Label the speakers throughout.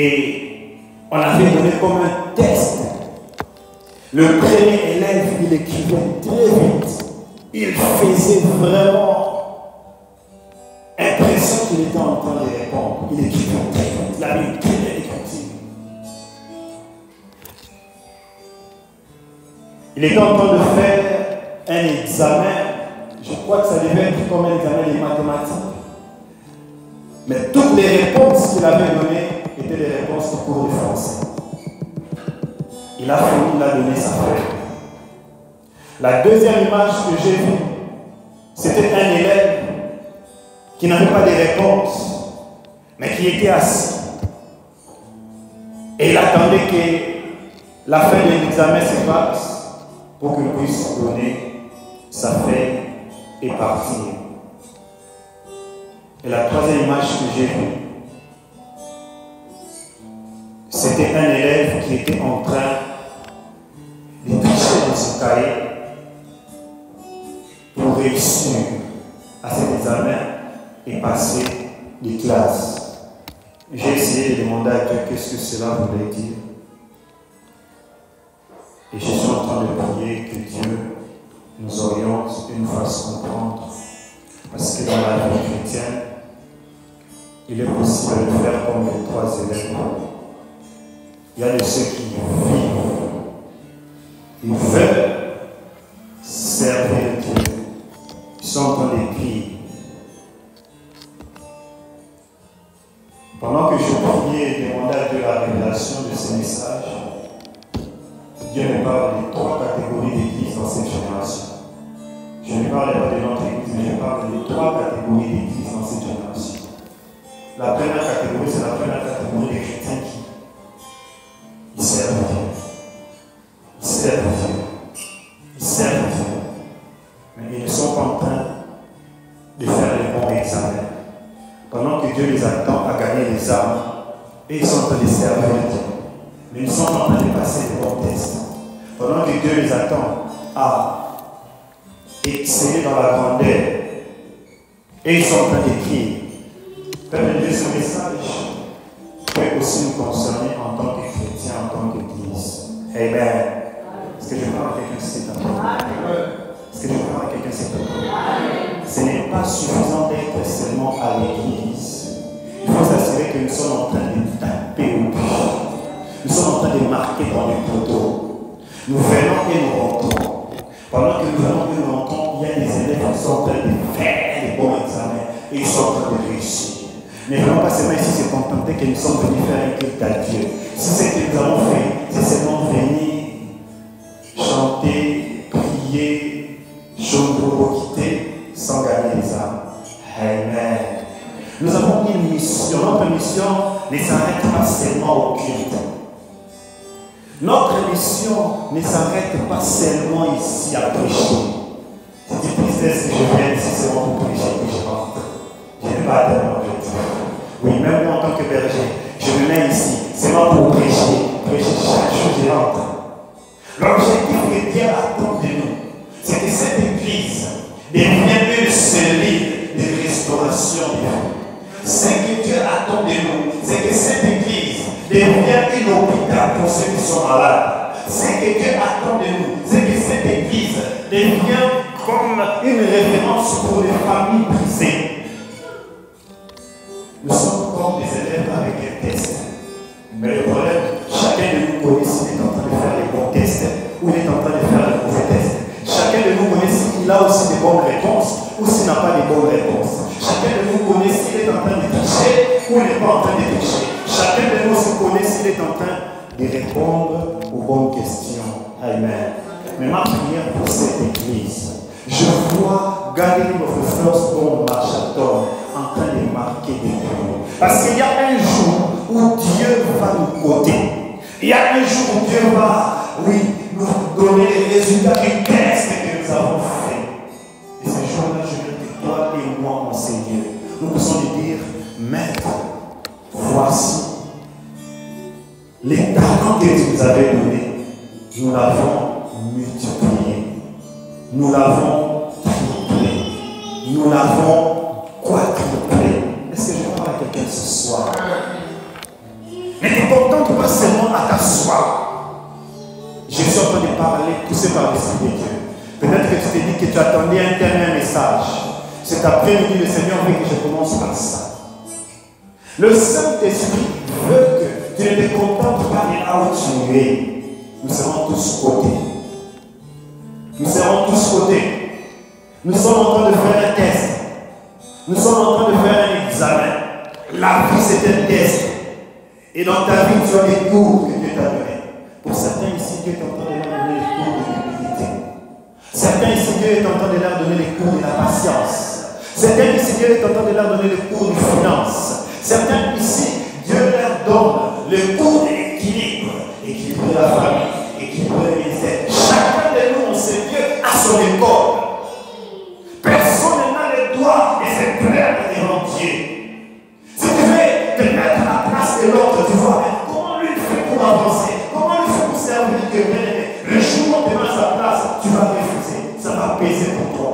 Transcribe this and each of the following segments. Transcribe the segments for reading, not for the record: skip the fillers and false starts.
Speaker 1: Et on avait donné comme un test. Le premier élève il écrivait très vite. Il faisait vraiment impression qu'il était en train de répondre. Il écrivait très vite. Il avait une très belle écriture. Il était en train de faire un examen. Je crois que ça devait être comme un examen de mathématiques. Mais toutes les réponses qu'il avait données étaient des réponses au cours du français. Il a fini, il a donné sa feuille. La deuxième image que j'ai vue, c'était un élève qui n'avait pas de réponse, mais qui était assis. Et il attendait que la fin de l'examen se passe pour qu'il puisse donner sa feuille et partir. Et la troisième image que j'ai vue, c'était un élève qui était en train de tricher dans son cahier pour réussir à cet examen et passer des classes. J'ai essayé de demander à Dieu qu'est-ce que cela voulait dire. Et je suis en train de prier que Dieu nous oriente et nous fasse comprendre. Parce que dans la vie chrétienne, il est possible de faire comme les trois élèves. Il y a de ceux qui vivent. Ils veulent servir Dieu. Ils sont en train d'écrire. Pendant que je priais et demandais à Dieu la révélation de ce message, Dieu me parle de trois catégories d'églises dans cette génération. Je ne parle pas de notre église, mais je parle de trois catégories d'églises dans cette génération. La première catégorie, c'est la première catégorie des chrétiens qui servent Dieu. Ils servent Dieu. Ils servent Dieu. Mais ils ne sont pas en train de faire les bons examens. Pendant que Dieu les attend à gagner les âmes, et ils sont en train de servir Dieu. Mais ils sont en train de passer les bons tests. Pendant que Dieu les attend à exceller dans la grandeur, et ils sont en train d'écrire. Père de Dieu, ce message peut aussi nous concerner en tant que chrétiens, en tant qu'église. Amen. Est-ce que je parle à quelqu'un cet après-midi? Est-ce que je parle à quelqu'un cet après-midi? Ce n'est pas suffisant d'être seulement à l'église. Il faut s'assurer que nous sommes en train de taper au but. Nous sommes en train de marquer dans les poteaux. Nous venons et nous rentrons. Pendant que nous venons et nous rentrons, il y a des élèves qui sont en train de faire des bons examens et ils sont en train de réussir. Mais vraiment pas seulement ici se contenter que nous sommes venus faire un culte à Dieu. Si ce que nous avons fait, c'est seulement venir chanter, prier, quitter sans gagner les âmes. Amen. Nous avons une mission. Notre mission ne s'arrête pas seulement au culte. Notre mission ne s'arrête pas seulement ici à prêcher. C'est du business que je viens ici seulement pour prêcher que je rentre. Je n'ai pas tellement objectif. Oui, même moi en tant que berger, je me mets ici seulement pour prêcher. Prêcher chaque jour je rentre. L'objectif que Dieu attend de nous, c'est que cette église devienne une cellule de restauration de vie. Ce que Dieu attend de nous, c'est que cette église devienne une hôpital pour ceux qui sont malades. Ce que Dieu attend de nous, c'est que cette église devienne comme une référence pour les familles brisées. Nous sommes comme des élèves avec un test. Mais le problème, chacun de nous connaît s'il est en train de faire les bons tests ou il est en train de faire les mauvais tests. Chacun de nous connaît s'il a aussi des bonnes réponses ou s'il n'a pas de bonnes réponses. Chacun de nous connaît s'il est en train de tricher ou il n'est pas en train de tricher. Chacun de nous se connaît s'il est en train de répondre aux bonnes questions. Amen. Mais ma prière pour cette église, je vois Gary of the Firstborn Marchaton en train de marquer des points. Parce qu'il y a un jour où Dieu va nous coter. Il y a un jour où Dieu va, nous donner les résultats du test que nous avons fait. Et ce jour-là, je veux que toi et moi, mon Seigneur, nous puissions lui dire, Maître, voici les talents que tu nous avais donnés. Nous l'avons multiplié. Nous l'avons triplé. Nous l'avons quadruplé. Est-ce que je parle à quelqu'un ce soir? Mais l'important, pas seulement à t'asseoir. Je suis en train de parler, poussé par l'Esprit de Dieu. Peut-être que tu t'es dit que tu attendais un dernier message. Cet après-midi, le Seigneur veut que je commence par ça. Le Saint-Esprit veut que tu ne te contentes pas de là où tu es. Nous serons tous cotés. Nous serons tous cotés. Nous sommes en train de faire un test. Nous sommes en train de faire un examen. La vie, c'est un test. Et dans ta vie, tu as des cours que Dieu t'a donnés. Pour certains ici, Dieu est en train de leur donner les cours de l'humilité. Certains ici, Dieu est en train de leur donner les cours de la patience. Certains ici, Dieu est en train de leur donner les cours de finance. Certains ici, Dieu leur donne le cours de l'équilibre. Équilibrer la famille, équilibrer les aides. Chacun de nous, on sait Dieu à son école. Personne n'a le droit de se plaindre devant Dieu. Si tu veux te mettre à la place de l'autre, tu vois, comment lui fait pour avancer? Comment lui fait pour servir Dieu? Le jour où tu es à sa place, tu vas refuser. Ça va peser pour toi.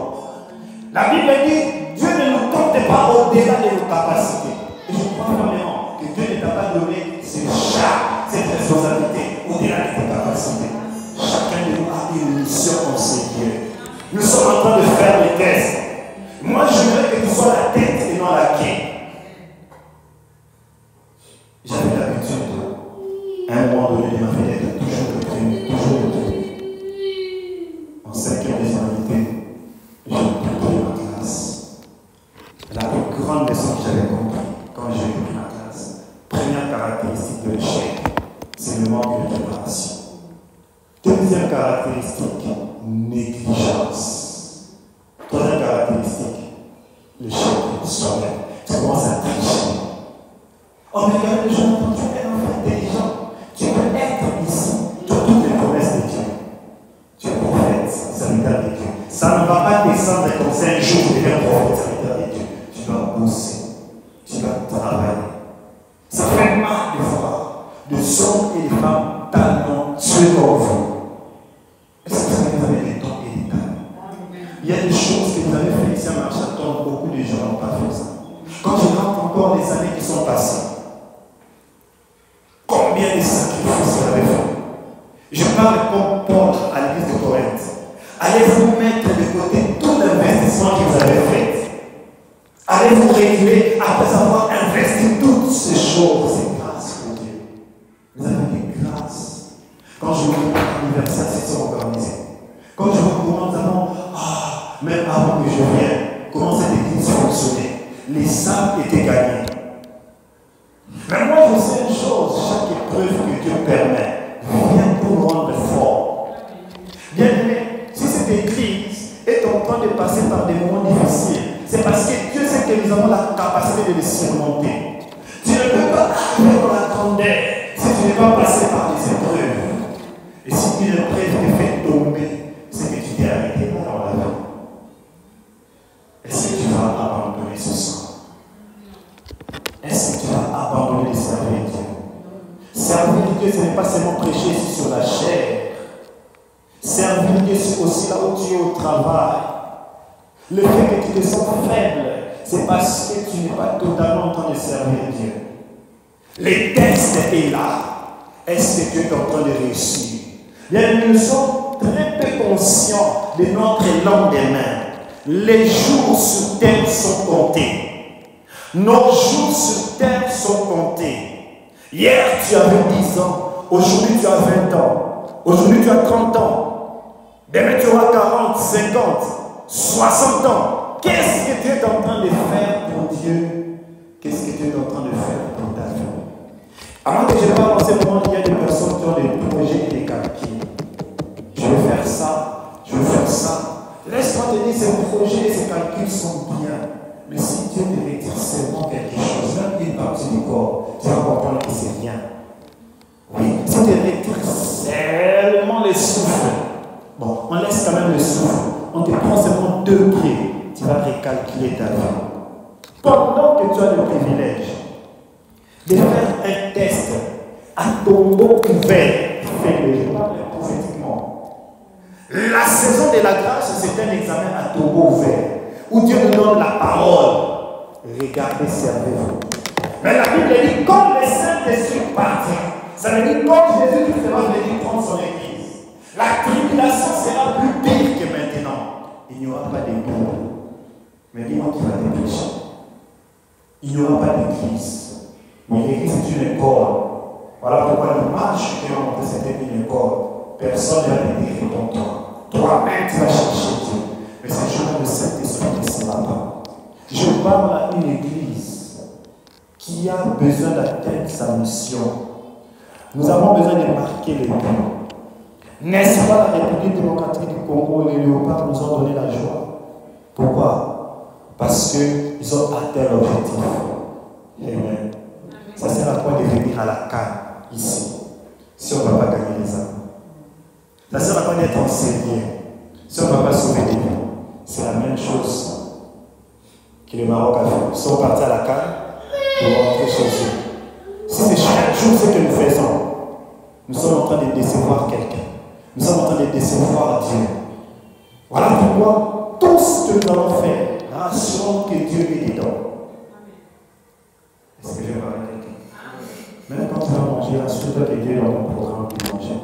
Speaker 1: La Bible dit, Dieu ne nous compte pas au-delà de nos capacités. Et je crois vraiment que Dieu ne t'a pas donné ce charme, cette responsabilité au-delà de tes capacités. Chacun de nous a une mission en ce Dieu. Nous sommes en train de faire les tests. Moi, je voudrais que tu sois la tête et non la queue. J'avais l'habitude, à un moment donné, de ma vie, d'être toujours le premier, toujours le premier. En 5e des humanités, j'ai pris ma classe. La plus grande leçon que j'avais compris quand j'ai pris ma classe, première caractéristique de l'échec, c'est le manque de préparation. Deuxième caractéristique, négligence. Troisième caractéristique, l'échec de soi-même. Tu commences à tricher. Oh, mais regarde les gens, tu es un enfant intelligent. Tu peux être ici. Tu as toutes les promesses de Dieu. Tu es prophète, serviteur de Dieu. Ça ne va pas descendre comme ça un jour, tu deviens prophète, serviteur de Dieu. Tu dois bosser. Tu dois travailler. Ça fait mal de voir des hommes et des femmes talentueux comme vous. Est-ce que vous avez des dons et des talents? Il y a des choses que vous avez fait ici à Marchaton, beaucoup de gens n'ont pas fait ça. Quand je rentre encore les années qui sont passées, combien de sacrifices vous avez fait? Je parle comme Paul à l'église de Corinthe. Allez-vous mettre de côté tout l'investissement que vous avez fait? Allez-vous réguler après avoir investi toutes ces choses? C'est grâce pour Dieu. Vous avez des grâces. Quand je vois l'anniversaire, c'est ça organisé. Quand je vois comment nous avons, même avant que je vienne, comment cette église fonctionnait. Les âmes étaient gagnées. Mais moi, je sais une chose, chaque épreuve que Dieu permet vient pour nous rendre forts. Bien aimé, si cette église est en train de passer par des moments difficiles, c'est parce que Dieu sait que nous avons la capacité de les surmonter. Tu ne peux pas arriver dans la grandeur si tu n'es pas passé par des épreuves. Et si une épreuve te fait tomber, c'est que tu t'es arrêté là dans la vie. Est-ce que tu vas abandonner ce soir? Est-ce que tu vas abandonner de servir Dieu? Servir Dieu, ce n'est pas seulement prêcher sur la chair. Servir Dieu, c'est aussi là où tu es au travail. Le fait que tu te sens faible, c'est parce que tu n'es pas totalement en train de servir Dieu. Le test est là. Est-ce que tu es en train de réussir? Bien, nous sommes très peu conscients de notre lendemain. Les jours sur terre sont comptés. Nos jours sur terre sont comptés. Hier, tu avais 10 ans. Aujourd'hui, tu as 20 ans. Aujourd'hui, tu as 30 ans. Demain, tu auras 40, 50, 60 ans. Qu'est-ce que tu es en train de faire pour Dieu? Qu'est-ce que tu es en train de faire pour ta vie? Avant que je ne pas avancer, il y a des personnes qui ont des projets et des calculs. Je veux faire ça, je veux faire ça. Laisse-moi te dire, ces projets et ces calculs sont bien. Mais si Dieu te retire seulement quelque chose, même une partie du corps, tu vas comprendre que c'est rien. Oui, si tu retires seulement les souffles, bon, on laisse quand même le souffle, on te prend seulement 2 pieds, tu vas recalculer ta vie. Pendant que tu as le privilège de faire un test à tombeau ouvert, fais-le, je parle prophétiquement. La saison de la grâce, c'est un examen à tombeau ouvert, où Dieu nous donne la parole. Regardez, servez-vous. Mais la Bible dit, comme le Saint-Esprit partit, ça veut dire, comme Jésus-Christ va venir prendre son église. La tribulation sera plus pire que maintenant. Il n'y aura pas d'église. Mais dis-moi qui va te prêcher. Il n'y aura pas d'église. Mais l'église est une école. Voilà pourquoi l'image que l'on montre, c'était une école. Personne ne va te dire réponds-toi. Toi-même, tu vas chercher Dieu. Mais c'est jour de Saint-Esprit qui ne sera pas. Je parle à une église qui a besoin d'atteindre sa mission. Nous avons besoin de marquer le temps. N'est-ce pas la République démocratique du Congo, les léopards nous ont donné la joie? Pourquoi? Parce qu'ils ont atteint l'objectif. Amen. Ça sert à quoi de venir à la canne ici, si on ne va pas gagner les âmes? Ça sert à quoi d'être enseigné si on ne va pas sauver des vies? C'est la même chose que le Maroc a fait. Ils sont partis à la canne pour rentrer chez eux. Si c'est chaque jour ce que nous faisons, nous sommes en train de décevoir quelqu'un. Nous sommes en train de décevoir Dieu. Voilà pourquoi tout ce que nous allons faire, rassurons que Dieu est dedans. Est-ce que je vais parler à quelqu'un? Même quand tu vas manger, assure-toi que Dieu est dans ton programme pour manger.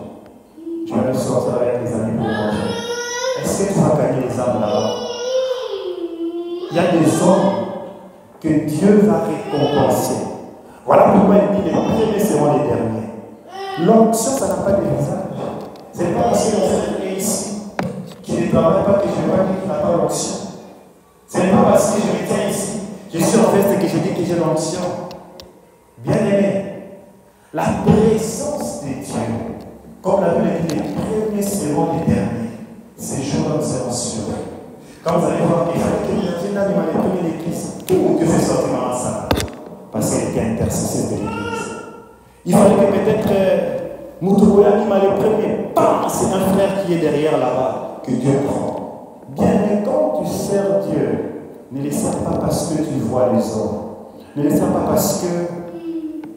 Speaker 1: Tu vas même sortir avec les amis pour manger. Est-ce que tu vas gagner les âmes là-bas? Il y a des hommes que Dieu va récompenser. Voilà pourquoi il dit les premiers seront les derniers. L'onction, ça n'a pas de visage. Ce n'est pas parce que l'on est ici, qui ne travaille pas, que je ne vais pas dire qu'il n'a pas l'onction. Ce n'est pas parce que je me tiens ici, je suis en fête que je dis que j'ai l'onction. Bien aimé, la présence de Dieu, comme la Bible dit, les premiers seront les derniers. Ces jours-là, nous serons sûrs. Quand vous allez voir qu'il fallait que l'animal ait pris l'église, tout que fait sortir dans ça, parce qu'elle était intercesseur de l'église. Il fallait que peut-être Moutouya animal le premier, c'est un frère qui est derrière là-bas, que Dieu prend. Bien, mais quand tu sers Dieu, ne le sers pas parce que tu vois les hommes. Ne le sers pas parce que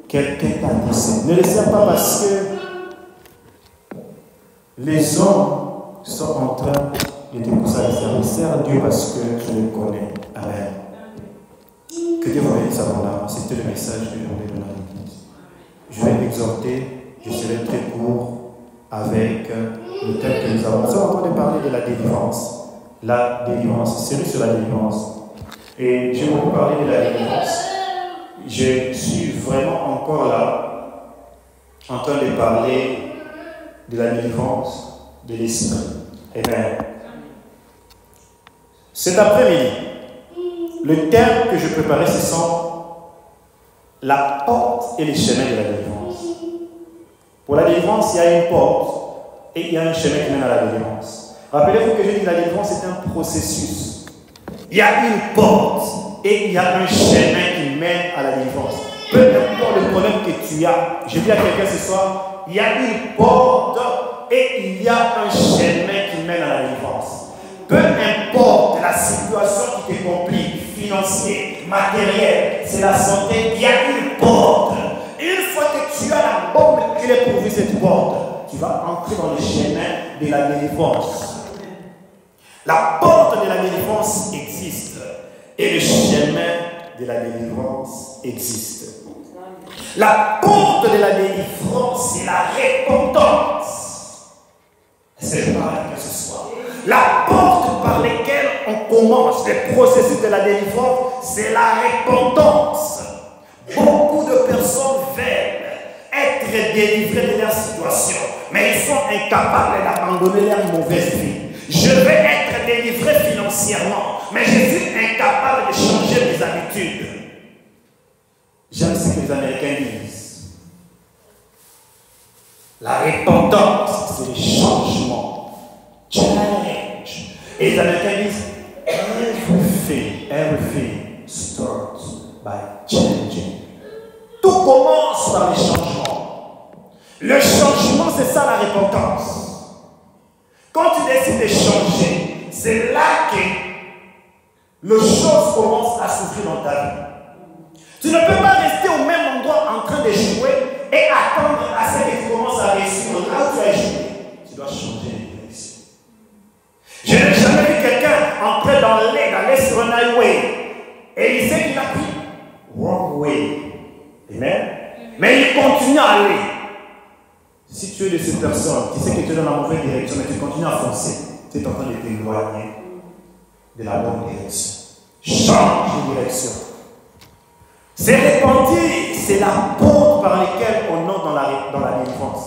Speaker 1: quelqu'un t'a dit. Ne le sers pas parce que les hommes sont en train de te pousser à le servir. Sers Dieu parce que tu le connais. Amen. Que Dieu vous bénisse abondamment. C'était le message que je voulais donner à l'église. Je vais exhorter. Je serai très court avec le thème que nous avons. Nous sommes en train de parler de la délivrance. La délivrance, c'est sur la délivrance. Et j'ai beaucoup parlé de la délivrance. Je suis vraiment encore là, en train de parler de la délivrance de l'esprit. Amen. Cet après-midi, le thème que je préparais, ce sont la porte et les chemins de la délivrance. Pour la délivrance, il y a une porte et il y a un chemin qui mène à la délivrance. Rappelez-vous que j'ai dit que la délivrance est un processus. Il y a une porte et il y a un chemin qui mène à la délivrance. Peu importe le problème que tu as, je dis à quelqu'un ce soir, il y a une porte et il y a un chemin qui mène à la délivrance. Peu importe la situation qui te complique, financier, matériel, c'est la santé, il y a une porte. Une fois que tu as la bombe qui est pourvue cette porte, tu vas entrer dans le chemin de la délivrance. La porte de la délivrance existe et le chemin de la délivrance existe. La porte de la délivrance, c'est la repentance. Est-ce que je parle que ce soir? La porte par laquelle on commence le processus de la délivrance, c'est la repentance. Beaucoup de personnes veulent être délivrées de leur situation, mais ils sont incapables d'abandonner leur mauvaise vie. Je veux être délivré financièrement, mais je suis incapable de changer mes habitudes. J'aime ce que les Américains disent. La repentance, c'est le changement. Change. Et les Américains disent everything starts by changing. Tout commence par les changements. Le changement, c'est ça la repentance. Quand tu décides de changer, c'est là que les choses commencent à s'ouvrir dans ta vie. Tu ne peux pas rester au même endroit en train de jouer et attendre à ce que tu commences à réussir là où tu as joué. Tu dois changer de direction. Je n'ai jamais vu quelqu'un entrer d'aller sur un highway et il sait qu'il a pris wrong way. Amen. Mais il continue à aller. Si tu es de ces personnes, tu sais que tu es dans la mauvaise direction, mais tu continues à foncer, tu es en train de t'éloigner de la bonne direction. Change de direction. C'est repentir, c'est la porte par laquelle on entre dans la délivrance.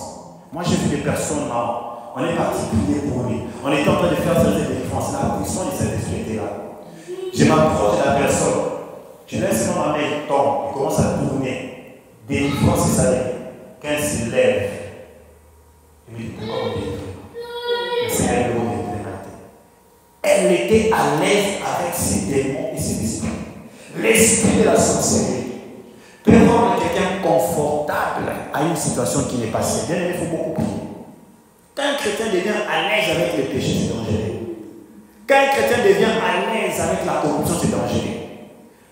Speaker 1: Moi, j'ai vu des personnes là, on est parti prier pour lui. On était en train de faire cette délivrance. La puissance de cet esprit était là. Je m'approche de la personne. Je laisse ma main tombe. Il commence à tourner. Délivrance, c'est ça. Quand il se lève, il me dit pourquoi vous délivrez? Le Seigneur est loin de elle était à l'aise avec ses démons et ses esprits. L'esprit de la sorcellerie peut rendre quelqu'un confortable à une situation qui n'est pas saine. Bien, il faut beaucoup prier. Quand un chrétien devient à l'aise avec le péché, c'est dangereux. Quand un chrétien devient à l'aise avec la corruption, c'est dangereux.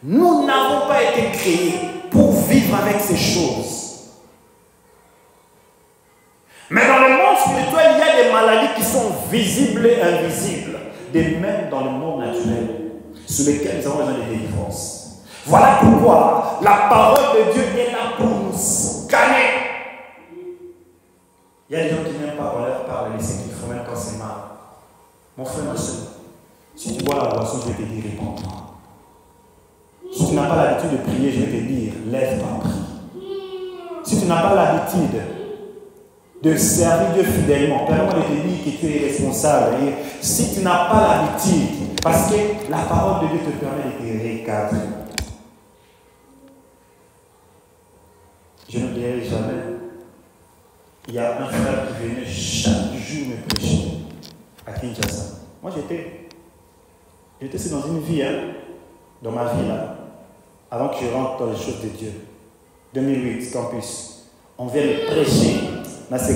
Speaker 1: Nous n'avons pas été créés pour vivre avec ces choses. Mais dans le monde spirituel, il y a des maladies qui sont visibles et invisibles. De même dans le monde naturel, sur lesquels nous avons besoin de délivrance. Voilà pourquoi la parole de Dieu est là pour nous scanner. Il y a des gens qui n'aiment pas qu'on leur parle de ce qu'il faut même quand c'est mal. Mon frère, ma soeur, si tu bois la boisson, je vais te dire réponds-toi. Si tu n'as pas l'habitude de prier, je vais te dire lève-toi, prie. Si tu n'as pas l'habitude de servir Dieu fidèlement, permets-moi de te dire que tu es responsable. Et si tu n'as pas l'habitude, parce que la parole de Dieu te permet de te recadrer. Je n'oublierai jamais, il y a un frère qui venait chaque jour me prêcher à Kinshasa. Moi j'étais dans une vie, dans ma vie là, avant que je rentre dans les choses de Dieu. 2008, campus. On vient me prêcher. Mais ce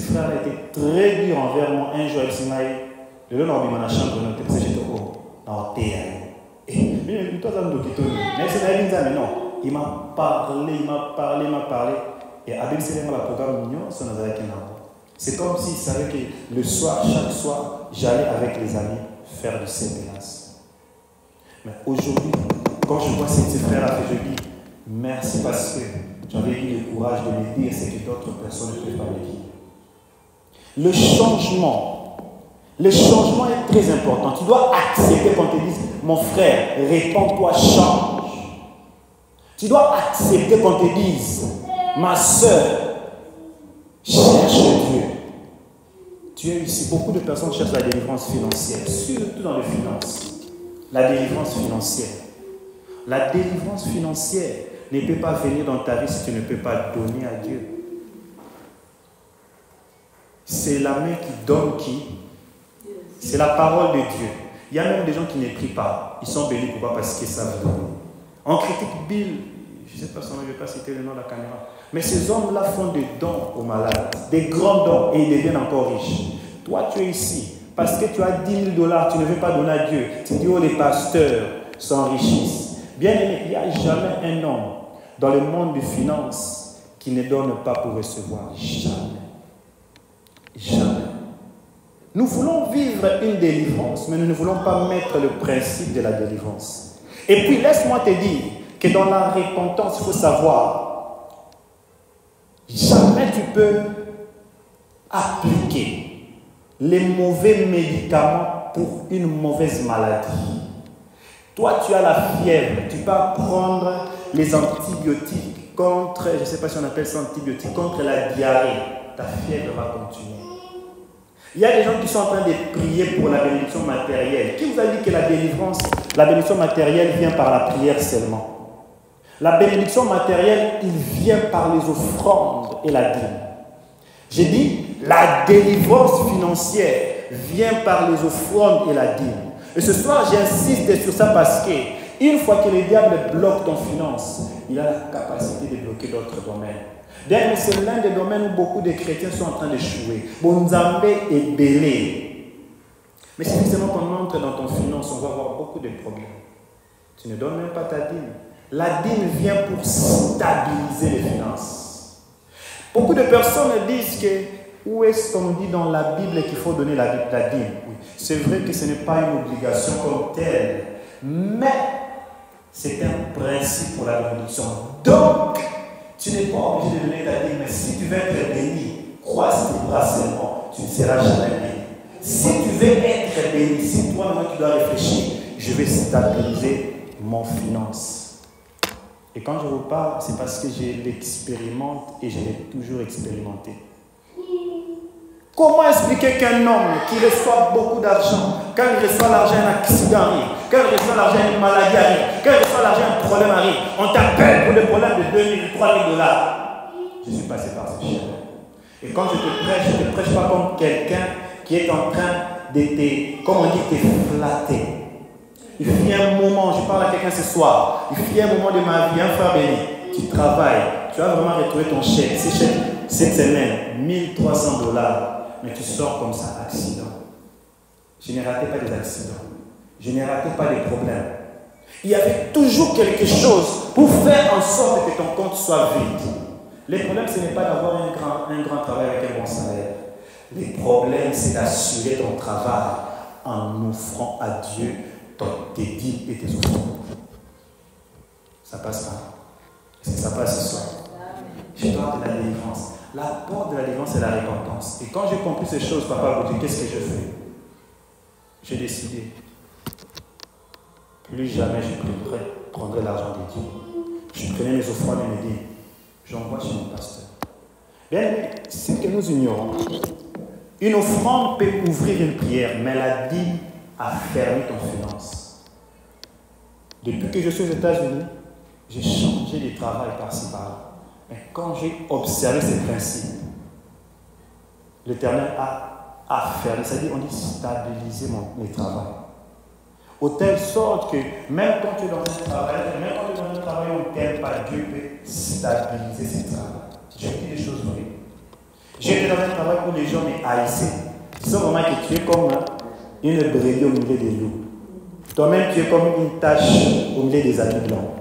Speaker 1: frère a été très dur envers moi. Un jour, il m'a dit, le long de ma chambre, j'étais dans le théâtre. Il m'a parlé. Et Abel Selema, la programme mignon, ça n'a rien. C'est comme s'il savait que le soir, chaque soir, j'allais avec les amis faire du CPS. Mais aujourd'hui, quand je vois ces frères-là, je dis merci parce que j'avais eu le courage de me dire ce que d'autres personnes ne peuvent pas me dire. Le changement est très important. Tu dois accepter qu'on te dise, mon frère, répands-toi, change. Tu dois accepter qu'on te dise, ma soeur, cherche Dieu. Tu es ici. Beaucoup de personnes cherchent la délivrance financière, surtout dans les finances. La délivrance financière. La délivrance financière ne peut pas venir dans ta vie si tu ne peux pas donner à Dieu. C'est la main qui donne qui? C'est la parole de Dieu. Il y a même des gens qui ne prient pas. Ils sont bénis pourquoi? Parce qu'ils savent donner. On critique Bill, je ne sais pas si on ne veut pas citer le nom de la caméra, mais ces hommes-là font des dons aux malades, des grands dons, et ils deviennent encore riches. Toi, tu es ici, parce que tu as 10 000 $, tu ne veux pas donner à Dieu. Tu dis, oh, les pasteurs s'enrichissent. Bien aimé, il n'y a jamais un homme dans le monde des finances qui ne donne pas pour recevoir. Jamais. Jamais. Nous voulons vivre une délivrance, mais nous ne voulons pas mettre le principe de la délivrance. Et puis, laisse-moi te dire que dans la repentance, il faut savoir, jamais tu peux appliquer les mauvais médicaments pour une mauvaise maladie. Toi, tu as la fièvre, tu peux prendre les antibiotiques contre, je ne sais pas si on appelle ça antibiotiques, contre la diarrhée. Ta fièvre va continuer. Il y a des gens qui sont en train de prier pour la bénédiction matérielle. Qui vous a dit que la délivrance, la bénédiction matérielle vient par la prière seulement? La bénédiction matérielle, il vient par les offrandes et la dîme. J'ai dit, la délivrance financière vient par les offrandes et la dîme. Et ce soir, j'insiste sur ça parce que une fois que le diable bloque ton finance, il a la capacité de bloquer d'autres domaines. D'ailleurs, c'est l'un des domaines où beaucoup de chrétiens sont en train d'échouer. Bonzambe est belé. Mais si seulement qu'on entre dans ton finance, on va avoir beaucoup de problèmes. Tu ne donnes même pas ta dîme. La dîme vient pour stabiliser les finances. Beaucoup de personnes disent que où est-ce qu'on dit dans la Bible qu'il faut donner la dîme? Oui. C'est vrai que ce n'est pas une obligation comme telle, mais c'est un principe pour la bénédiction. Donc, Tu n'es pas obligé de donner ta dîme, mais si tu veux être béni, croise tes bras seulement, tu ne seras jamais béni. Si tu veux être béni, si toi-même tu dois réfléchir, je vais stabiliser mon finance. Et quand je vous parle, c'est parce que je l'expérimente et je l'ai toujours expérimenté. Comment expliquer qu'un homme qui reçoit beaucoup d'argent, quand il reçoit l'argent, un accident arrive, quand il reçoit l'argent, une maladie arrive, quand il reçoit l'argent, un problème arrive, on t'appelle pour des problèmes de 2 000, 3 000 dollars. Je suis passé par ce chemin. Et quand je ne te prêche pas comme quelqu'un qui est en train de te, comme on dit, te flatter. Il y a un moment, je parle à quelqu'un ce soir, il y a un moment de ma vie, un frère béni, tu travailles, tu vas vraiment retrouver ton chèque. Ce chèque, cette semaine, 1300 dollars. Mais tu sors comme ça, accident. Je n'ai raté pas des accidents. Je n'ai raté pas des problèmes. Il y avait toujours quelque chose pour faire en sorte que ton compte soit vide. Les problèmes, ce n'est pas d'avoir un grand travail avec un bon salaire. Les problèmes, c'est d'assurer ton travail en offrant à Dieu tes dîmes et tes offrandes. Ça passe pas. Est-ce que ça passe ce soir? Je parle de la délivrance. La porte de la délivrance, c'est la repentance. Et quand j'ai compris ces choses, papa vous dit, qu'est-ce que je fais? J'ai décidé. Plus jamais je prendrai l'argent de Dieu. Je prenais mes offrandes et mes dîmes. J'envoie chez mon pasteur. Bien aimé, c'est que nous ignorons. Une offrande peut ouvrir une prière, mais la dîme a fermé ton finance. Depuis que je suis aux États-Unis, j'ai changé de travail par-ci par-là. Mais quand j'ai observé ces principes, l'Éternel a fermé, c'est-à-dire on dit stabiliser mes travail. Au telle sorte que même quand tu es dans un travail, où on ne t'aime pas, Dieu peut stabiliser ce travail. Je dis des choses vraies. J'étais dans un travail où les gens me haïssaient. Ils sont vraiment que tu es comme une brebis au milieu des loups. Toi-même, tu es comme une tache au milieu des habits blancs.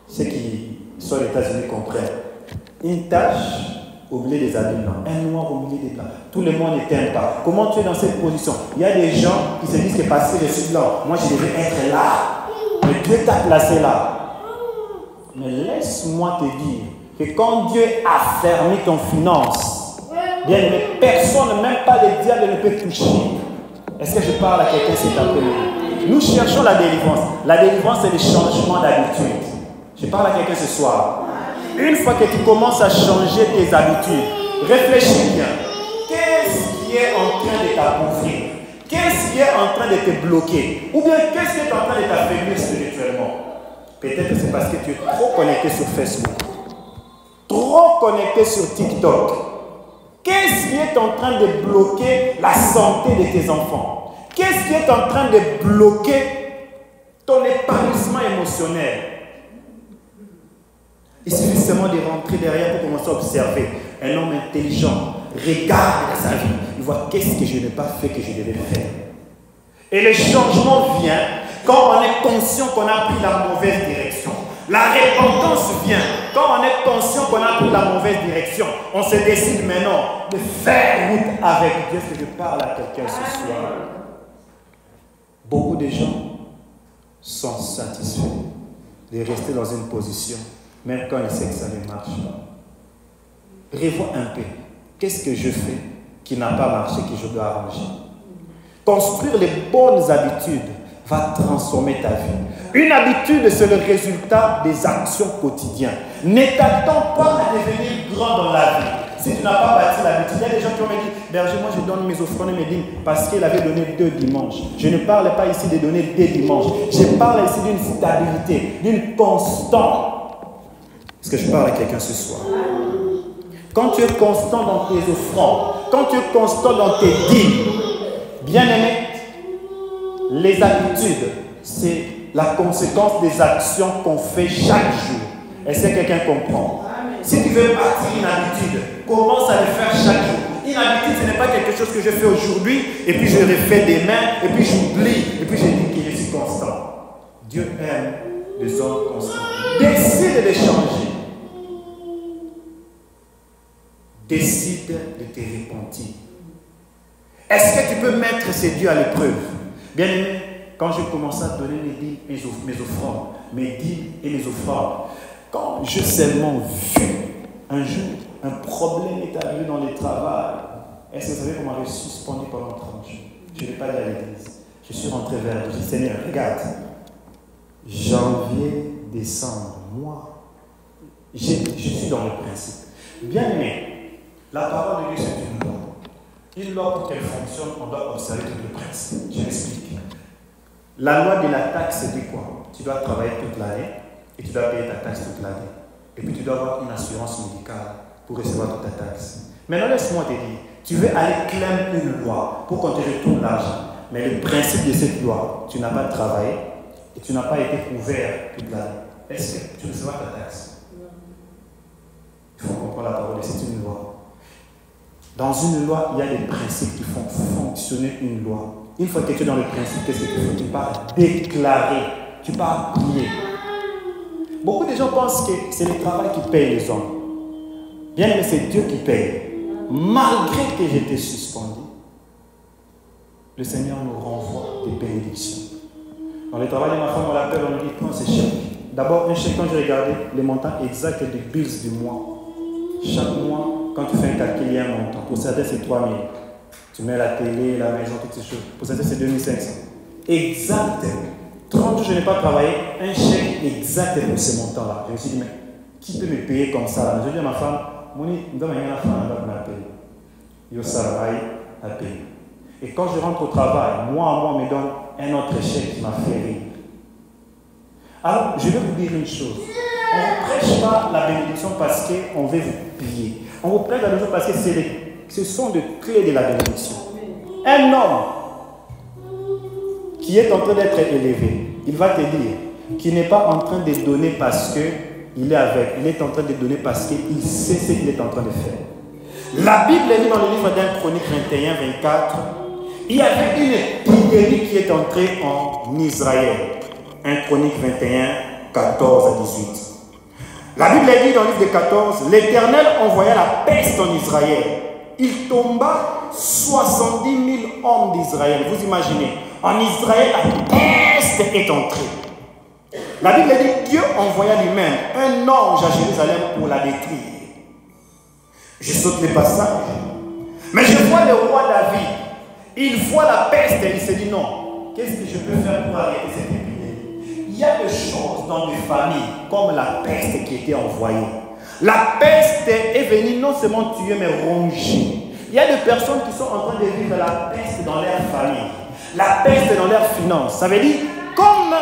Speaker 1: Ceux qui sont aux États-Unis comprennent. Une tache au milieu des habits blancs, un noir au milieu des blancs. Tout le monde ne t'aime pas. Comment tu es dans cette position? Il y a des gens qui se disent que parce que je suis blanc, moi je devais être là. Mais Dieu t'a placé là. Mais laisse-moi te dire que quand Dieu a fermé ton finance, bien aimé, personne, même pas le diable, ne peut toucher. Est-ce que je parle à quelqu'un cet après-midi? Nous cherchons la délivrance. La délivrance, c'est le changement d'habitude. Je parle à quelqu'un ce soir. Une fois que tu commences à changer tes habitudes, réfléchis bien. Qu'est-ce qui est en train de t'appauvrir? Qu'est-ce qui est en train de te bloquer? Ou bien qu'est-ce qui est en train de t'affaiblir spirituellement? Peut-être que c'est parce que tu es trop connecté sur Facebook, trop connecté sur TikTok. Qu'est-ce qui est en train de bloquer la santé de tes enfants? Qu'est-ce qui est en train de bloquer ton épanouissement émotionnel? Il suffit seulement de rentrer derrière pour commencer à observer. Un homme intelligent regarde sa vie. Il voit qu'est-ce que je n'ai pas fait que je devais faire. Et le changement vient quand on est conscient qu'on a pris la mauvaise direction. La repentance vient quand on est conscient qu'on a pris la mauvaise direction. On se décide maintenant de faire route avec Dieu. Est-ce que je parle à quelqu'un ce soir? Beaucoup de gens sont satisfaits de rester dans une position, même quand ils savent que ça ne marche pas. Revois un peu. Qu'est-ce que je fais qui n'a pas marché, que je dois arranger? Construire les bonnes habitudes va transformer ta vie. Une habitude, c'est le résultat des actions quotidiennes. Ne t'attends pas à devenir grand dans la vie. Si tu n'as pas bâti l'habitude, il y a des gens qui ont dit, berger, moi je donne mes offrandes et mes dîmes parce qu'il avait donné 2 dimanches. Je ne parle pas ici de donner 2 dimanches. Je parle ici d'une stabilité, d'une constance. Est-ce que je parle à quelqu'un ce soir? Quand tu es constant dans tes offrandes, quand tu es constant dans tes dîmes, bien aimé, les habitudes, c'est la conséquence des actions qu'on fait chaque jour. Est-ce que quelqu'un comprend? Si tu veux bâtir une habitude, commence à le faire chaque jour. Une habitude, ce n'est pas quelque chose que je fais aujourd'hui, et puis je le refais demain, et puis j'oublie, et puis je dis que je suis constant. Dieu aime les hommes constants. Décide de changer. Décide de te repentir. Est-ce que tu peux mettre ces dieux à l'épreuve? Bien aimé, quand je commençais à donner mes offrandes, mes dîmes et mes offrandes, quand j'ai seulement vu Un jour, un problème est arrivé dans le travail. Est-ce que vous savez comment j'ai suspendu pendant 30 jours? Je n'ai pas dit à l'église. Je suis rentré vers Dieu. Je dis, Seigneur, regarde. Janvier, décembre, moi, je suis dans le principe. Bien aimé, la parole de Dieu, c'est une loi. Une loi, pour qu'elle fonctionne, on doit observer tout le principe. Je m'explique. La loi de la taxe, c'est dit quoi? Tu dois travailler toute l'année et tu dois payer ta taxe toute l'année. Et puis tu dois avoir une assurance médicale pour recevoir toute ta taxe. Maintenant, laisse-moi te dire, tu veux aller clamer une loi pour qu'on te retourne l'argent. Mais le principe de cette loi, tu n'as pas travaillé et tu n'as pas été couvert toute l'année. Est-ce que tu recevras ta taxe? Il faut comprendre la parole, c'est une loi. Dans une loi, il y a des principes qui font fonctionner une loi. Une fois que tu es dans le principe, qu'est-ce que tu fais? Tu pars déclarer, tu pars prier. Beaucoup de gens pensent que c'est le travail qui paye les hommes. Bien, mais c'est Dieu qui paye. Malgré que j'étais suspendu, le Seigneur nous renvoie des bénédictions. Dans le travail de ma femme, on l'appelle, on lui dit, prends ce chèque. D'abord, un chèque, quand je regardais le montant exact des bills du mois. Chaque mois, quand tu fais un calcul, il y a un montant. Pour certains, c'est 3 000. Tu mets la télé, la maison, toutes ces choses. Pour certains, c'est 2 500. Exact. 30 jours, je n'ai pas travaillé. Un chèque exact pour ce montant-là. Je me suis dit, mais qui peut me payer comme ça? Je dis à ma femme, Moni, nous avons une femme qui m'a payé. Yo travaille à payer. Et quand je rentre au travail, moi à moi, on me donne un autre chèque qui m'a fait rire. Alors, je vais vous dire une chose. On ne prêche pas la bénédiction parce qu'on veut vous payer. On vous prêche la bénédiction parce que ce sont des clés de la bénédiction. Un homme qui est en train d'être élevé, il va te dire qu'il n'est pas en train de donner parce qu'il est avec. Il est en train de donner parce qu'il sait ce qu'il est en train de faire. La Bible dit dans le livre d'un Chronique 21, 24, il y avait une épidémie qui est entrée en Israël. 1 Chronique 21, 14 à 18. La Bible dit dans le livre de 14, l'Éternel envoya la peste en Israël. Il tomba 70 000 hommes d'Israël. Vous imaginez, en Israël, la peste est entrée. La Bible dit, Dieu envoya lui-même un ange à Jérusalem pour la détruire. Je saute les passages. Mais je vois le roi David. Il voit la peste et il se dit non. Qu'est-ce que je peux faire pour arrêter cette épidémie? Il y a des choses dans des familles comme la peste qui était envoyée. La peste est venue non seulement tuer mais ronger. Il y a des personnes qui sont en train de vivre la peste dans leur famille. La peste dans leurs finances. Ça veut dire comme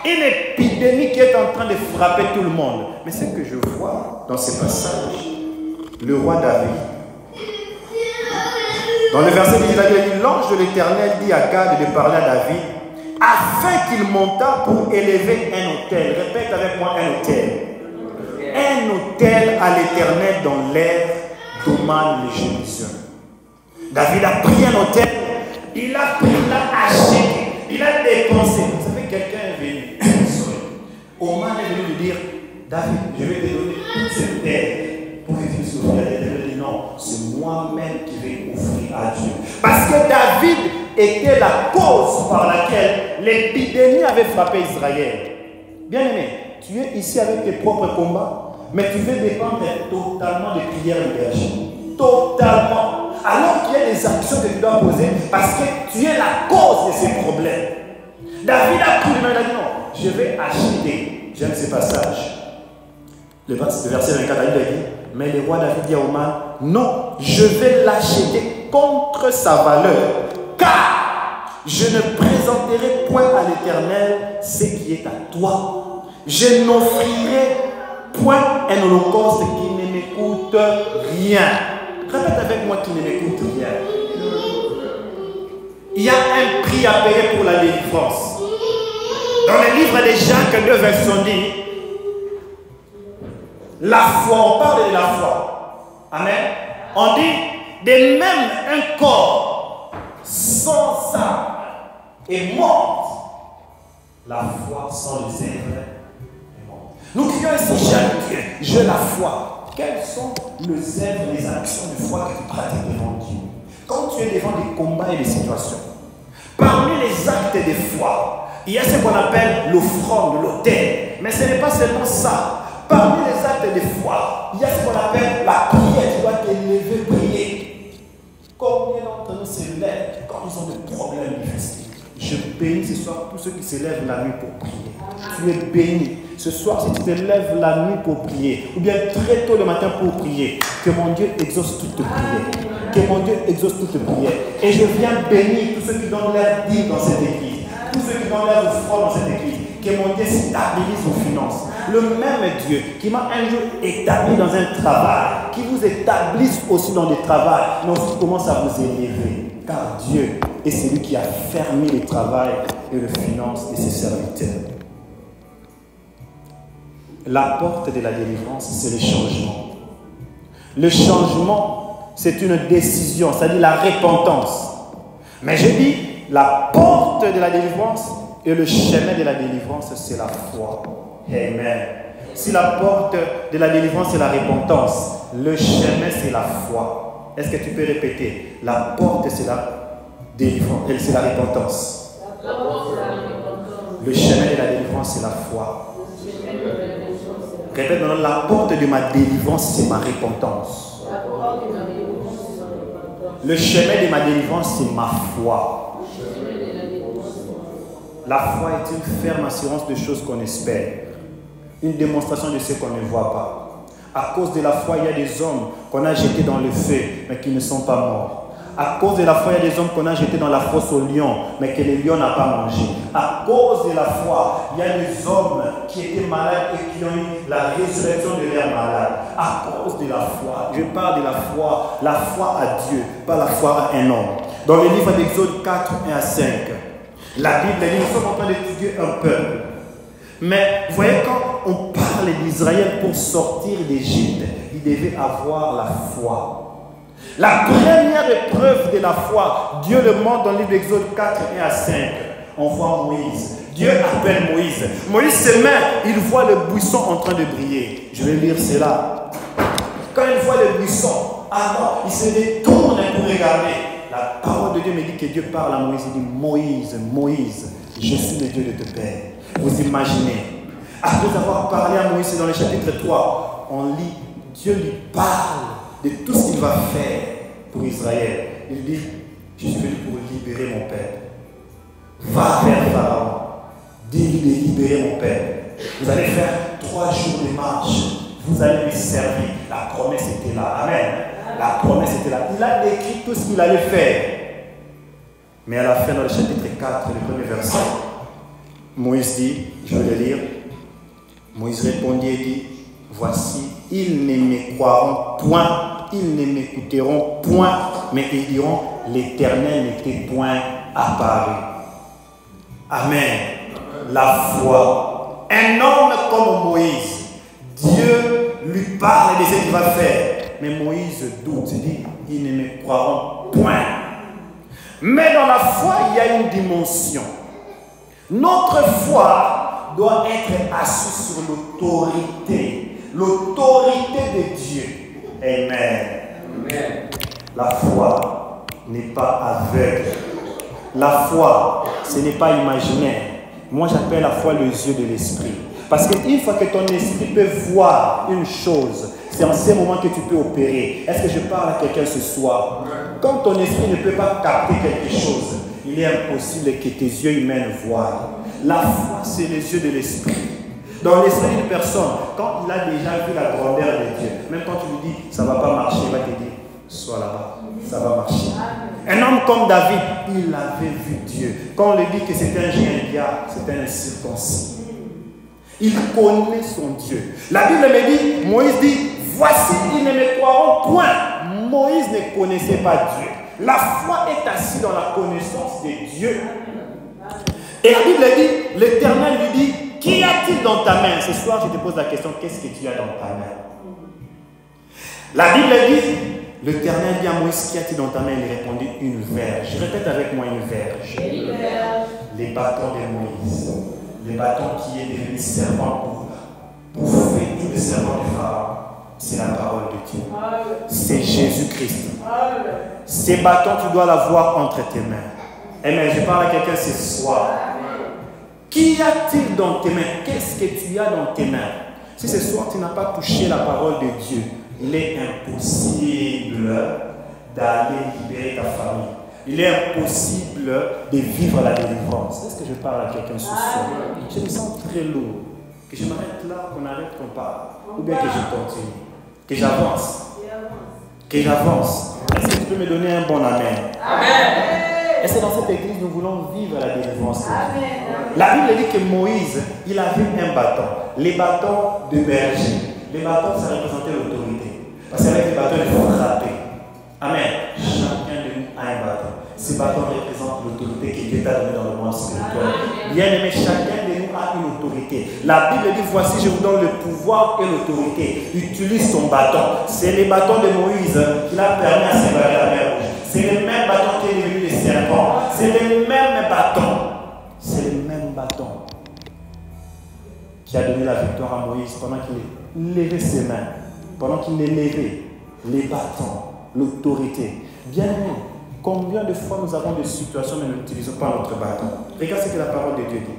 Speaker 1: une épidémie qui est en train de frapper tout le monde. Mais ce que je vois dans ces passages, le roi David, dans le verset 10, il a dit, l'ange de l'Éternel dit à Gad de parler à David, afin qu'il montât pour élever un autel. Répète avec moi, un autel. Un autel à l'Éternel dans l'air d'Oman le Jébusien. David a pris un autel, il a pris, il a acheté, il a dépensé. Vous savez, quelqu'un est venu, Oman est venu lui dire, David, je vais te donner toute cette terre pour que tu puisses offrir à l'Éternel. Non, c'est moi-même qui vais offrir à Dieu. Parce que David était la cause par laquelle l'épidémie avait frappé Israël. Bien aimé, tu es ici avec tes propres combats, mais tu veux dépendre totalement des prières liturgiques. Totalement. Alors qu'il y a des actions que tu dois poser parce que tu es la cause de ces problèmes. David a pris le main, il a dit non, je vais acheter. J'aime ces passages. Le verset 24, David a dit, mais le roi David dit à Oman, non, je vais l'acheter contre sa valeur, car je ne présenterai point à l'Éternel ce qui est à toi. Je n'offrirai point un holocauste qui ne m'écoute rien. Répète avec moi, qui ne m'écoute rien. Il y a un prix à payer pour la délivrance. Dans le livre de Jacques 2, verset 10, la foi, on parle de la foi. Amen. On dit, de même un corps sans âme est mort. La foi sans les œuvres est morte. Nous crions ainsi, j'ai la foi. Quelles sont les œuvres, les actions de foi que tu pratiques devant Dieu? Quand tu es devant des combats et des situations, parmi les actes de foi, il y a ce qu'on appelle l'offrande, l'autel. Mais ce n'est pas seulement ça.
Speaker 2: parmi les actes de foi, il y a ce qu'on appelle la prière. Tu dois t'élever, prier. Combien d'entre nous se lèvent quand ils ont des problèmes difficiles? Je bénis ce soir tous ceux qui se lèvent la nuit pour prier. Tu es béni. Ce soir, si tu te lèves la nuit pour prier, ou bien très tôt le matin pour prier, que mon Dieu exauce toutes tes prières. Que mon Dieu exauce toutes tes prières. Et je viens bénir tous ceux qui donnent leur vie dans cette église. Tous ceux qui donnent leur foi dans cette église. Que mon Dieu stabilise vos finances. Le même Dieu qui m'a un jour établi dans un travail, qui vous établisse aussi dans le travail, mais aussi commence à vous élever. Car Dieu est celui qui a fermé le travail et le finance de ses serviteurs. La porte de la délivrance, c'est le changement. Le changement, c'est une décision, c'est-à-dire la repentance. Mais je dis, la porte de la délivrance et le chemin de la délivrance, c'est la foi. Amen. Si la porte de la délivrance, c'est la repentance, le chemin, c'est la foi. Est-ce que tu peux répéter? La porte, c'est la délivrance, c'est la repentance. Le chemin de la délivrance, c'est la foi. Répète maintenant, la porte de ma délivrance, c'est ma repentance. Le chemin de ma délivrance, c'est ma foi. La foi est une ferme assurance de choses qu'on espère. Une démonstration de ce qu'on ne voit pas. À cause de la foi, il y a des hommes qu'on a jetés dans le feu, mais qui ne sont pas morts. À cause de la foi, il y a des hommes qu'on a jetés dans la fosse aux lions, mais que les lions n'ont pas mangé. À cause de la foi, il y a des hommes qui étaient malades et qui ont eu la résurrection de leurs malades. À cause de la foi, je parle de la foi à Dieu, pas la foi à un homme. Dans le livre d'Exode 4, 1 à 5, la Bible dit, nous sommes en train d'étudier un peuple. Mais vous voyez, quand on parle d'Israël pour sortir d'Égypte, il devait avoir la foi. La première épreuve de la foi, Dieu le montre dans le livre d'Exode 4, 1 à 5. On voit Moïse. Dieu appelle Moïse. Moïse se met, il voit le buisson en train de briller. Je vais lire cela. Quand il voit le buisson, alors il se détourne pour regarder. La parole de Dieu me dit que Dieu parle à Moïse. Il dit, Moïse, Moïse, je suis le Dieu de tes pères. Vous imaginez, après avoir parlé à Moïse dans le chapitre 3, on lit, Dieu lui parle de tout ce qu'il va faire pour Israël. Il dit, je suis venu pour libérer mon père. Va vers Pharaon, dis-lui de libérer mon père. Vous allez faire 3 jours de marche, vous allez lui servir. La promesse était là, amen. La promesse était là. Il a décrit tout ce qu'il allait faire. Mais à la fin, dans le chapitre 4, le premier verset, Moïse dit, je vais le lire, Moïse répondit et dit, voici, ils ne me croiront point, ils ne m'écouteront point, mais ils diront, l'Éternel n'était point apparu. Amen. La foi. Un homme comme Moïse, Dieu lui parle de ce qu'il va faire. Mais Moïse doute, il dit, ils ne me croiront point. Mais dans la foi, il y a une dimension. Notre foi doit être assise sur l'autorité de Dieu. Amen. Amen. La foi n'est pas aveugle. La foi, ce n'est pas imaginaire. Moi, j'appelle la foi les yeux de l'esprit. Parce qu'une fois que ton esprit peut voir une chose, c'est en ce moment que tu peux opérer. Est-ce que je parle à quelqu'un ce soir? Quand ton esprit ne peut pas capter quelque chose, il est impossible que tes yeux humains voient. La foi, c'est les yeux de l'esprit. Dans l'esprit d'une personne, quand il a déjà vu la grandeur de Dieu, même quand tu lui dis, ça ne va pas marcher, il va te dire, sois là-bas, ça va marcher. Un homme comme David, il avait vu Dieu. Quand on lui dit que c'était un géant, c'était un circoncis. Il connaît son Dieu. La Bible me dit, Moïse dit, voici, ils ne me croiront point. Moïse ne connaissait pas Dieu. La foi est assise dans la connaissance de Dieu. Et la Bible dit, l'Éternel lui dit, qu'y a-t-il dans ta main? Ce soir, je te pose la question, qu'est-ce que tu as dans ta main? La Bible dit, l'Éternel dit à Moïse, qu'y a-t-il dans ta main? Il répondit, une verge. Répète avec moi, une verge. Les bâtons de Moïse. Les bâtons qui est devenu serpent pour faire tout le serpent de Pharaon. C'est la parole de Dieu. C'est Jésus-Christ. Ces bâtons, tu dois l'avoir entre tes mains. Amen. Je parle à quelqu'un ce soir. Qu'y a-t-il dans tes mains? Qu'est-ce que tu as dans tes mains? Si ce soir tu n'as pas touché la parole de Dieu, il est impossible d'aller libérer ta famille. Il est impossible de vivre la délivrance. Est-ce que je parle à quelqu'un ce soir? Je me sens très lourd. Que je m'arrête là, qu'on arrête, qu'on parle. Ou bien que je continue. Que j'avance. Que j'avance. Est-ce que tu peux me donner un bon amen? Amen. Est-ce que dans cette église, nous voulons vivre la délivrance? Amen. La Bible dit que Moïse, il avait un bâton. Les bâtons de berger. Les bâtons, ça représentait l'autorité. Parce qu'avec les bâtons, il faut frapper. Amen. Chacun de nous a un bâton. Ces bâtons représentent l'autorité que Dieu t'a donnée dans le monde spirituel. Bien aimé, chacun de nous a une autorité. La Bible dit, voici, je vous donne le pouvoir et l'autorité. Utilise ton bâton. C'est les bâtons de Moïse qui l'a permis à séparer la mer Rouge. C'est le même bâton qui est devenu le serpent. C'est le même bâton. C'est le même bâton qui a donné la victoire à Moïse pendant qu'il levait ses mains. Pendant qu'il les levait. Les bâtons, l'autorité. Bien aimé, combien de fois nous avons des situations mais nous n'utilisons pas notre bâton? Regarde ce que la parole de Dieu dit.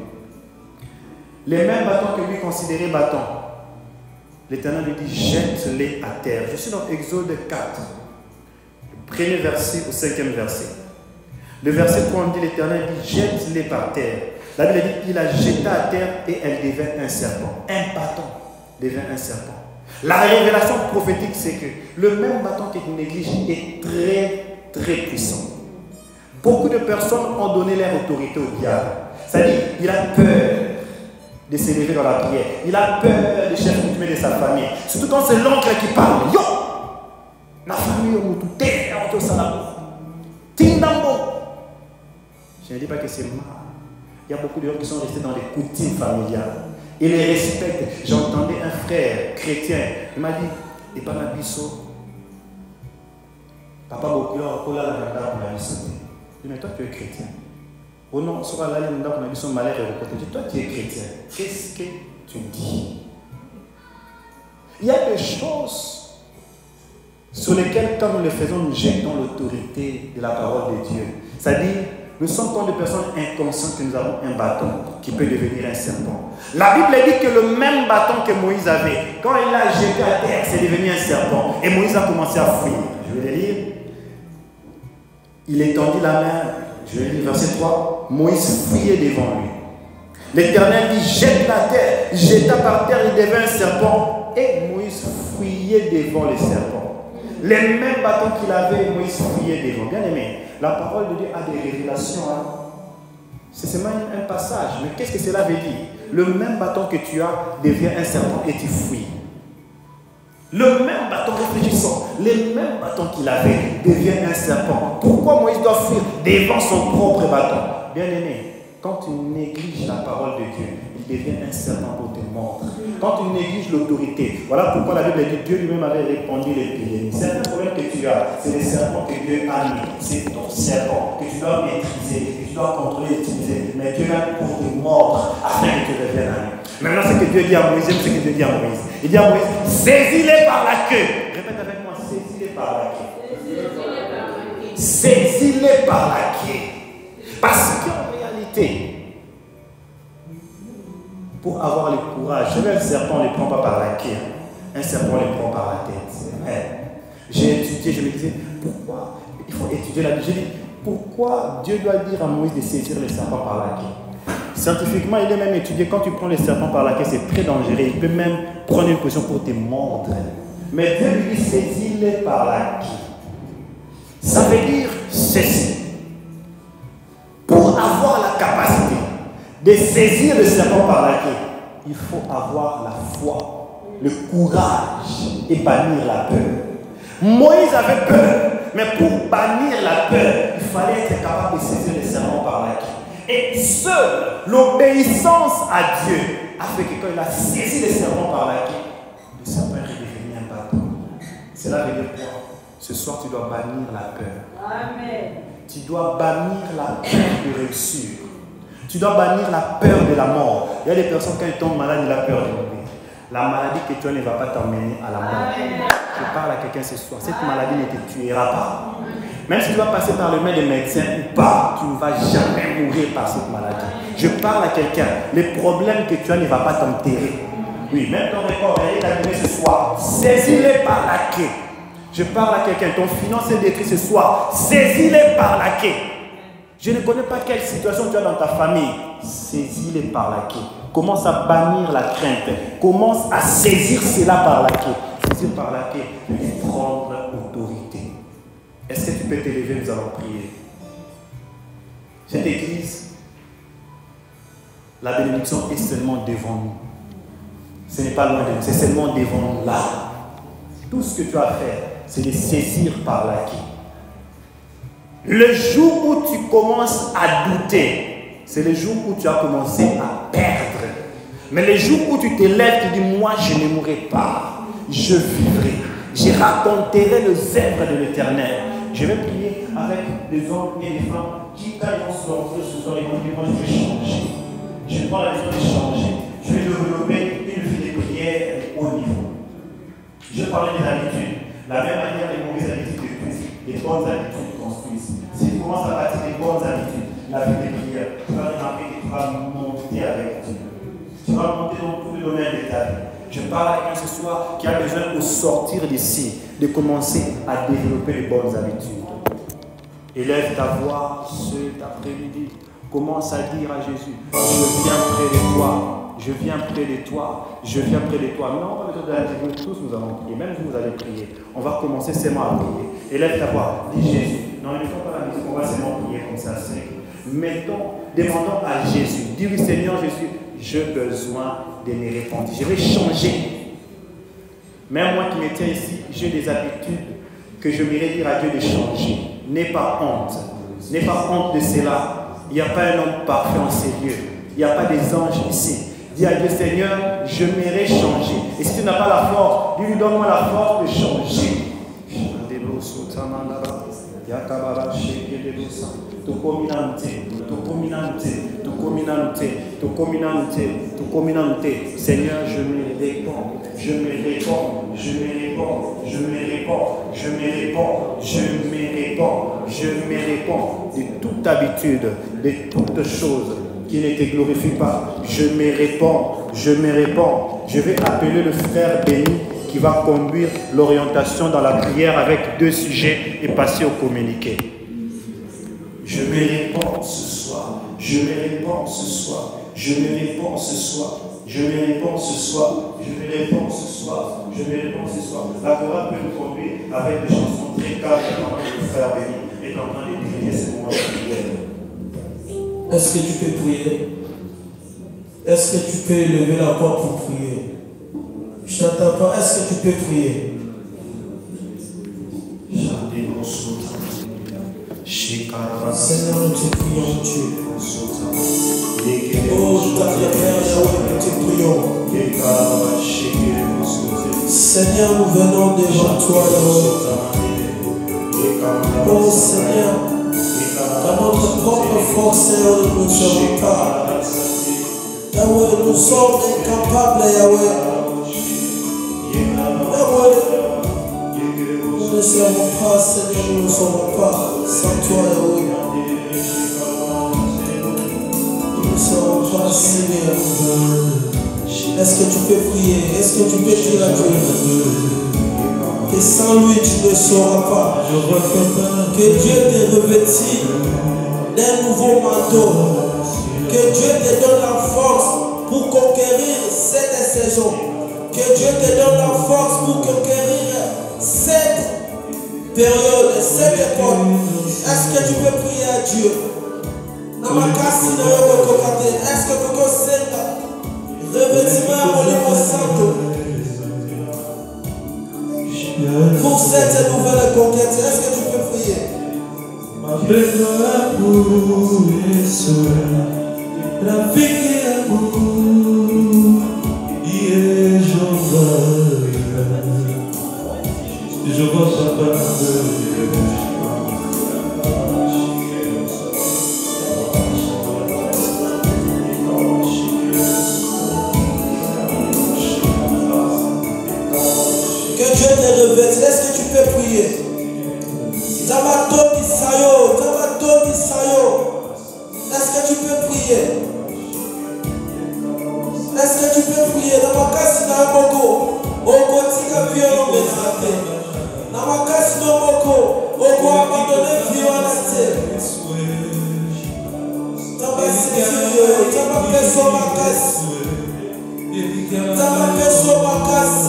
Speaker 2: Les mêmes bâtons que lui considérait bâtons, l'Éternel lui dit, jette-les à terre. Je suis dans Exode 4, le premier verset au 5e verset. Le verset 3, on dit, l'Éternel dit, jette-les par terre. La Bible dit, il a jeté à terre et elle devint un serpent. Un bâton devint un serpent. La révélation prophétique, c'est que le même bâton que tu négliges est très puissant. Beaucoup de personnes ont donné leur autorité au diable. C'est-à-dire, il a peur de s'élever dans la prière. Il a peur des chefs coutumiers de sa famille. Surtout quand c'est l'oncle qui parle. Yo! La famille, on tout est, on tout salabo. Tindambo! Je ne dis pas que c'est mal. Il y a beaucoup de gens qui sont restés dans les coutumes familiales. Ils les respectent. J'entendais un frère chrétien. Il m'a dit, et pas ma bisso. Papa Bokula, on a la ganda pour la bisso. Mais toi, tu es chrétien. Oh non, on sera là, on a bisso malheur et reproté. Toi, tu es chrétien. Qu'est-ce que tu dis? Il y a des choses sur lesquelles, quand nous les faisons, nous jetons l'autorité de la parole de Dieu. C'est-à-dire, nous sommes comme des personnes inconscientes que nous avons un bâton qui peut devenir un serpent. La Bible dit que le même bâton que Moïse avait, quand il l'a jeté à terre, c'est devenu un serpent. Et Moïse a commencé à fuir. Je vais le lire. Il étendit la main. Je vais lire verset 3. Moïse fuyait devant lui. L'Éternel dit, jette la terre. Il jeta par terre, il devint un serpent. Et Moïse fuyait devant les serpents. Les mêmes bâtons qu'il avait, Moïse fuyait devant. Bien aimé. La parole de Dieu a des révélations. Hein? C'est seulement un passage. Mais qu'est-ce que cela veut dire? Le même bâton que tu as devient un serpent et tu fuis. Le même bâton, réfléchissons, le même bâton qu'il avait devient un serpent. Pourquoi Moïse doit fuir devant son propre bâton? Bien aimé, quand tu négliges la parole de Dieu, il devient un serpent pour te mordre. Quand tu négliges l'autorité, voilà pourquoi la Bible dit Dieu lui-même avait répandu l'épidémie. C'est un problème que tu as, c'est les serpents que Dieu a mis. C'est ton serpent que tu dois maîtriser, que tu dois contrôler et utiliser. Mais Dieu l'a pour te mordre afin que tu reviennes à lui. Maintenant, ce que Dieu dit à Moïse, c'est ce que Dieu dit à Moïse. Il dit à Moïse, saisis-les par la queue. Répète avec moi, saisis-les par la queue. Saisis-les par la queue. Parce qu'en réalité, pour avoir le courage, un serpent ne le prend pas par la queue. Un serpent le prend par la tête. J'ai étudié, je me disais, pourquoi? Il faut étudier la Bible. J'ai dit, pourquoi Dieu doit dire à Moïse de saisir les serpents par la queue? Scientifiquement, il est même étudié, quand tu prends les serpents par la queue, c'est très dangereux. Il peut même prendre une position pour te mordre. Mais Dieu lui dit, saisis-les par la queue. Ça veut dire ceci. Pour avoir la capacité de saisir le serpent par la queue, il faut avoir la foi, le courage et bannir la peur. Moïse avait peur, mais pour bannir la peur, il fallait être capable de saisir le serpent par la queue. Et seule l'obéissance à Dieu a fait que quand il a saisi le serpent par la queue, le serpent est redevenu un bâton. Cela veut dire quoi? Ce soir, tu dois bannir la peur. Amen. Tu dois bannir la peur de réussir. Tu dois bannir la peur de la mort. Il y a des personnes, quand ils tombent malades, ils ont peur de mourir. La maladie que tu as ne va pas t'emmener à la mort. Amen. Je parle à quelqu'un ce soir. Cette maladie ne te tuera pas. Même si tu vas passer par le main des médecins ou pas, tu ne vas jamais mourir par cette maladie. Je parle à quelqu'un. Le problème que tu as ne va pas t'enterrer. Oui, même ton record est annulé ce soir. Saisis-les par la quai. Je parle à quelqu'un, ton finance est détruite ce soir. Saisis-les par la quai. Je ne connais pas quelle situation tu as dans ta famille. Saisis-les par la quai. Commence à bannir la crainte. Commence à saisir cela par la quai. Saisir par la quai et prendre autorité. Est-ce que tu peux t'élever? Nous allons prier. Cette église, la bénédiction est seulement devant nous. Ce n'est pas loin de nous, c'est seulement devant nous là. Tout ce que tu as à faire, c'est de saisir par la quai. Le jour où tu commences à douter, c'est le jour où tu as commencé à perdre. Mais le jour où tu te lèves, tu dis, moi je ne mourrai pas, je vivrai. Je raconterai les œuvres de l'Éternel. Je vais prier avec des hommes et des femmes qui, quand ils vont se rentrer ce soir, ils vont dire, moi je vais changer. Je prends la décision de changer. Je vais développer une vie de prière au haut niveau. Je parlais des habitudes. La même manière, les mauvaises habitudes détruisent, les bonnes habitudes construisent. Si tu commences à bâtir des bonnes habitudes, la vie de prière, tu vas remarquer que tu vas monter avec Dieu. Tu vas monter dans tous les domaines de ta vie. Je parle à quelqu'un ce soir qui a besoin de sortir d'ici, de commencer à développer les bonnes habitudes. Élève ta voix cet après-midi. Commence à dire à Jésus, je viens près de toi, je viens près de toi, je viens près de toi. Non, on va besoin de la dire, tous nous allons prier, même vous allez prier. On va commencer seulement à prier. Élève ta voix, dis Jésus. Non, ne mettons pas la musique, on va seulement prier comme ça. Demandons à Jésus, dis oui Seigneur Jésus, j'ai besoin de me repentir, je vais changer. Même moi qui me tiens ici, j'ai des habitudes que je m'irais dire à Dieu de changer. N'aie pas honte, n'aie pas honte de cela. Il n'y a pas un homme parfait en ces lieux. Il n'y a pas des anges ici. Dis à Dieu, Seigneur, je m'irai changer. Et si tu n'as pas la force, dis-lui, donne-moi la force de changer. Seigneur, je me réponds, je me réponds, je me réponds, je me réponds, je me réponds, je me réponds, je me réponds de toute habitude, de toute chose qui ne te glorifie pas. Je me réponds, je me réponds. Je vais appeler le frère béni qui va conduire l'orientation dans la prière avec 2 sujets et passer au communiqué. Je me réponds ce soir, je me réponds ce soir, je me réponds ce soir, je me réponds ce soir, je me réponds ce soir, je me réponds ce soir. La chorale peut nous conduire avec des chansons très calmes pendant que le frère béni est en train de prier ce moment de prière.
Speaker 3: Est-ce que tu peux prier? Est-ce que tu peux lever la voix pour prier? Je t'entends pas. Est-ce que tu peux prier? Seigneur, nous te prions, Dieu. Oh, ta prière, nous te prions. Seigneur, nous venons devant toi, oh Seigneur, dans notre propre force, Seigneur, nous ne serons pas. Yahweh, nous sommes incapables, Yahweh. Nous ne serons pas, Seigneur, nous ne serons pas sans toi, Yahweh. Nous ne serons pas, Seigneur. Est-ce que tu peux prier? Est-ce que tu peux dire à Dieu que sans lui tu ne sauras pas? Que Dieu te revêtit d'un nouveau manteau. Que Dieu te donne la force pour conquérir cette saison. Que Dieu te donne la force pour conquérir cette période, cette époque. Est-ce que tu peux prier à Dieu? Est-ce que quelqu'un sait revêtement au niveau santo pour cette nouvelle conquête? Est-ce que tu peux prier? La vie est amour, je vois papa. Que Dieu te revête. Est-ce que tu peux prier? Tamato Bisayo, Tamato Bisayo. Est-ce que tu peux prier? Est-ce que tu peux prier? prier. Dans ma casse, dans un boko. Oko tika violon menate. Dans ma casse, dans boko. Oko abandonné violon à terre. Dans ma sécurité. Dans ma personne, ma casse. Dans ma personne, ma casse.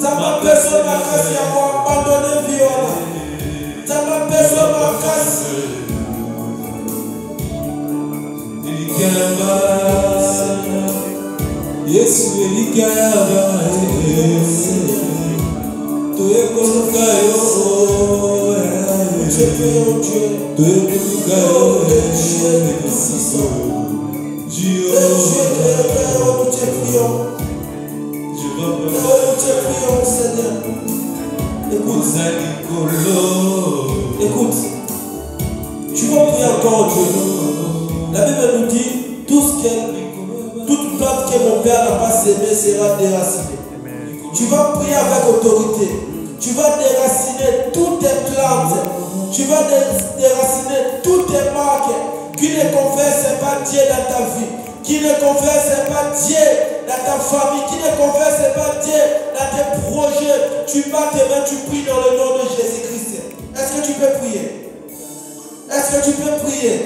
Speaker 3: Dans ma personne, ma casse. Il y a abandonné violon. Dans ma personne, ma casse. Yesu elikayaba toyekoluka yo toyekoluka yo écoute, tu vas prier encore Dieu. La Bible nous dit toute plante que mon père n'a pas sémée sera déracinée. Tu vas prier avec autorité. Tu vas déraciner toutes tes plantes. Tu vas déraciner toutes tes marques qui ne confessent pas Dieu dans ta vie, qui ne confessent pas Dieu dans ta famille, qui ne confessent pas Dieu dans tes projets. Tu bats tes mains, tu pries dans le nom de Jésus-Christ. Est-ce que tu peux prier? Est-ce que tu peux prier?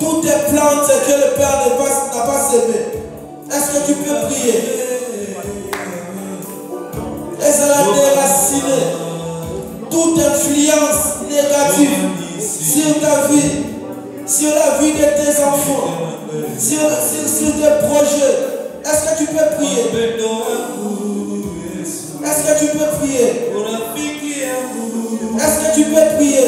Speaker 3: Toutes tes plantes que le Père n'a pas sémées. Est-ce que tu peux prier? Et ça va déraciner toute influence négative sur ta vie, sur la vie de tes enfants, sur tes projets. Est-ce que tu peux prier? Est-ce que tu peux prier? Est-ce que tu peux prier?